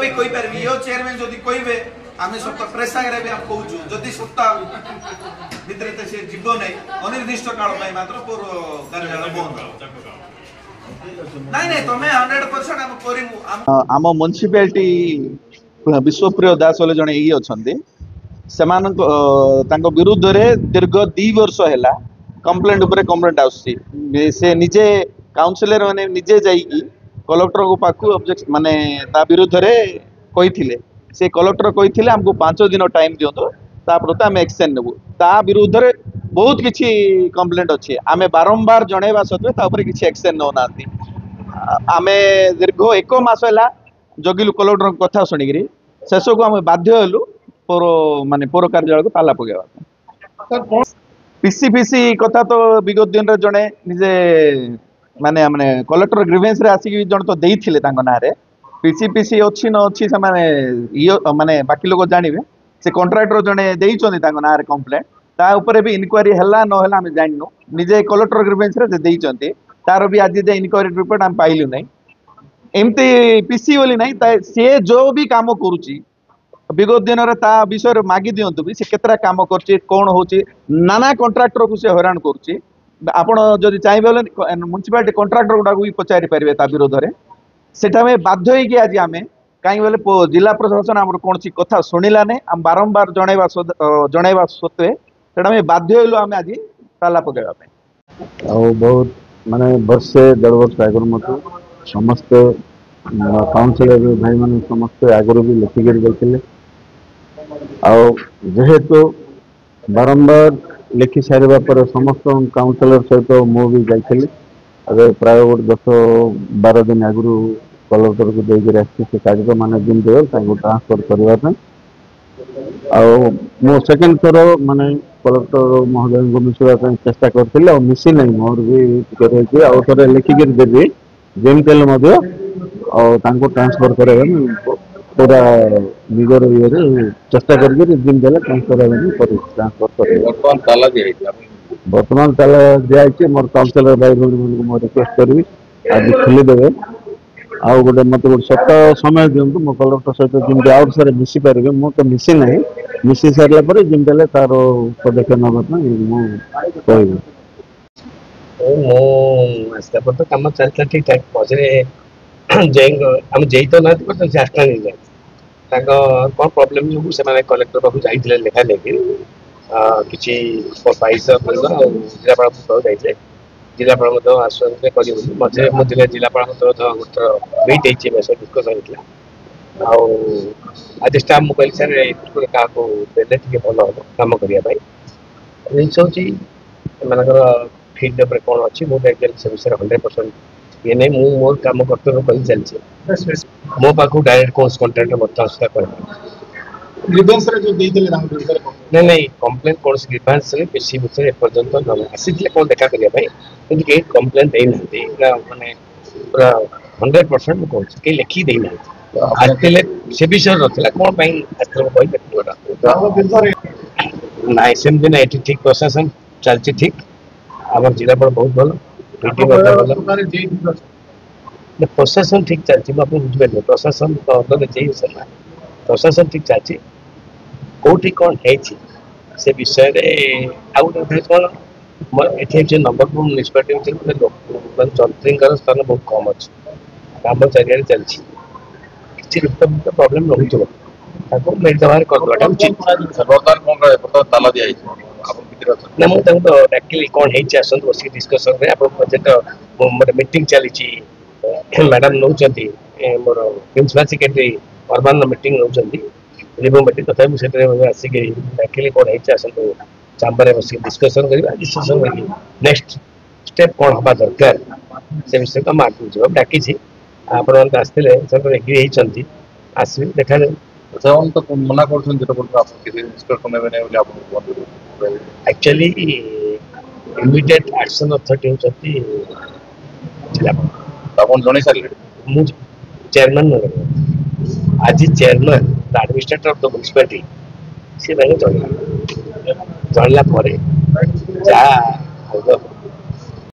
भी कोई परबी यो चेयरमैन जदी कहबे आमे सब प्रेस आगे भी हम कहूछु जदी सत्ता भितरे ते से जीव नै अनिर्दिष्ट काल पई मात्र पूर्व कार्यालय बंद नहीं नहीं तमे 100% हम करिमु आम म्युनिसिपालिटी विश्वप्रिय दास बोले जने ई अछंती सेमान तांको विरुद्ध रे दीर्घ 2 वर्ष हैला कंप्लेंट ऊपर कंप्लेंट आउसी से निजे काउंसिलर माने निजे जाईकी कलेक्टर को पाखु ऑब्जेक्ट माने ता विरुद्ध रे कहिथिले से कलेक्टर कहिथिले हमको 5 दिन टाइम दियंतो ता प्रति हम एक्शन नेबु ता विरुद्ध रे बहुत किछि कंप्लेंट अछि आमे बारंबार जणेबा सत्वे ता ऊपर किछि एक्शन न नांती आमे दीर्घ 1 मास हैला जगिलु कलेक्टर कथा सुनिगिरी शेष को आमे बाध्य हलु पौर माने पौर कार्यालय को ताला पगेवा पीसीपीसी कथा तो विगत दिन रे जणे निजे माने माने कलेक्टर ग्रीवेंस रे आसी जण तो देइथिले तांको नारे पीसीपीसी अछि न अछि से माने बाकी लोग जानिबे से कॉन्ट्रैक्टर जणे देइचोनी तांको नारे कंप्लेंट ता ऊपर भी इनक्वायरी हला न हला हम जाननु निजे कलेक्टर ग्रीवेंस रे देइचोंती तार भी आज जे इनक्वायरी रिपोर्ट हम पाइलु नै एमती पीसी बोली नै से जो भी काम करूची विगत दिन रे ता विषय रे मागी दियंतु भी से केतरा काम करची कोन होची नाना कॉन्ट्रैक्टर को से हैरान करची आपण जदि चाहिबे बोले म्युनिसिपालिटी कॉन्ट्रैक्टर गुडा को भी पचारि परिबे ता विरोध रे सेटा में बाध्य होई कि आज आमे काई बोले जिला प्रशासन हमर कोनसी कथा सुनिला नै हम बारंबार जणैबा सत्वे सेटा में बाध्य होइलो आमे आज ताला पकेबा पे आ बहुत माने वर्षे 1.5 वर्ष आगर मत समस्त काउंसिलर भाई माने समस्त आगर भी लिखिक जाइले जेहेतु बारंबार लिखि सारे पर समस्त काउंसिलर सहित मु भी जाइली अगर प्राय 10-12 दिन आगु कलेक्टर को देकर आसी कागज मान दिन देव ट्रांसफर करने मो सेकेंड थर माने कलेक्टर महोदय को मिसवा चेष्टा करते मिसी ना मोर भी थे लिखिक देवी जमी ट्रांसफर कर पूरा निजर ये चेष्टा करके ट्रांसफर बर्तमान ताला दिखाई मोर काउंसिलर भाई बहन को रिक्वेस्ट करी आज खोलीदेवे आउ गोटे मत गोटे सप्ताह समय दिंतु मो कलेक्टर सहित जमी आउट सारे मिसी पारे मु तो मिसी ना मिसी सारे जमी तार पदक्षेप नापी आसला पर तो कम चलता ठीक ठाक मझे आम जई तो ना आसला नहीं जाए कौन प्रोब्लेम जो से कलेक्टर पाक जाइए लेखा लेकिन किसी पैसा जिलापाल जाइए जिलापाल आश्वासन कर मझे मुझे जिलापाल गोटे मीट डिस्कसन होता आज स्टाफ मुझे कहली सर क्या देने भल हम कम करने जिन हूँ फील्ड कौन अच्छी मुझे से विषय 100% ये नहीं मुझे मोर कम कर्तव्य कर चलती मो पाक डायरेक्ट कौन कंट्राक्टर बर्तमान सुधा कर नहीं कंप्लेन कौन ग्रीवेंस पीसी विषय एपर्तंत आसी कौन देखा करने कि कंप्लेन देना माने पूरा 100% मुझे कहीं लिखी देना आसते से विषय ना कौन ना सेमती ना ये ठीक प्रशासन चलती ठीक आम जिलापाल बहुत भल प्रशासन ठीक चलती बुझे प्रशासन प्रशासन ठीक चलती कौटी कौन है से विषय कौन ये नंबरपुर म्यूनिसिपालिटी जंत्रीकर स्थान बहुत कम अच्छे कम चारिड़े चलती किसी प्रोब्लेम रोक मेडिकल करदेटा उचित ना मुझे डाकिली कौन है आसत बस डिस्कसन में आप प्रोजेक्ट मोर मीटिंग चली मैडम नौ मोर प्रिंसिपल सेक्रेटरी परमानेंट मीटिंग नौ रिव्यू मीटिंग तथा मुझे आसिक डाकिली कौन है आसत चांबर बस डिस्कसन कर डिस्कसन कर नेक्स्ट स्टेप कौन हवा दरकार से विषय तो आगे जाओ डाकी आप आसते एग्री होती आसवे देखा तो मना एक्चुअली इमीडिएट एक्शन अथॉरिटी होती जिलापाल जन सारे मुझे चेयरमैन आज chairman administrator of the municipality सी भाई जानला जहाँ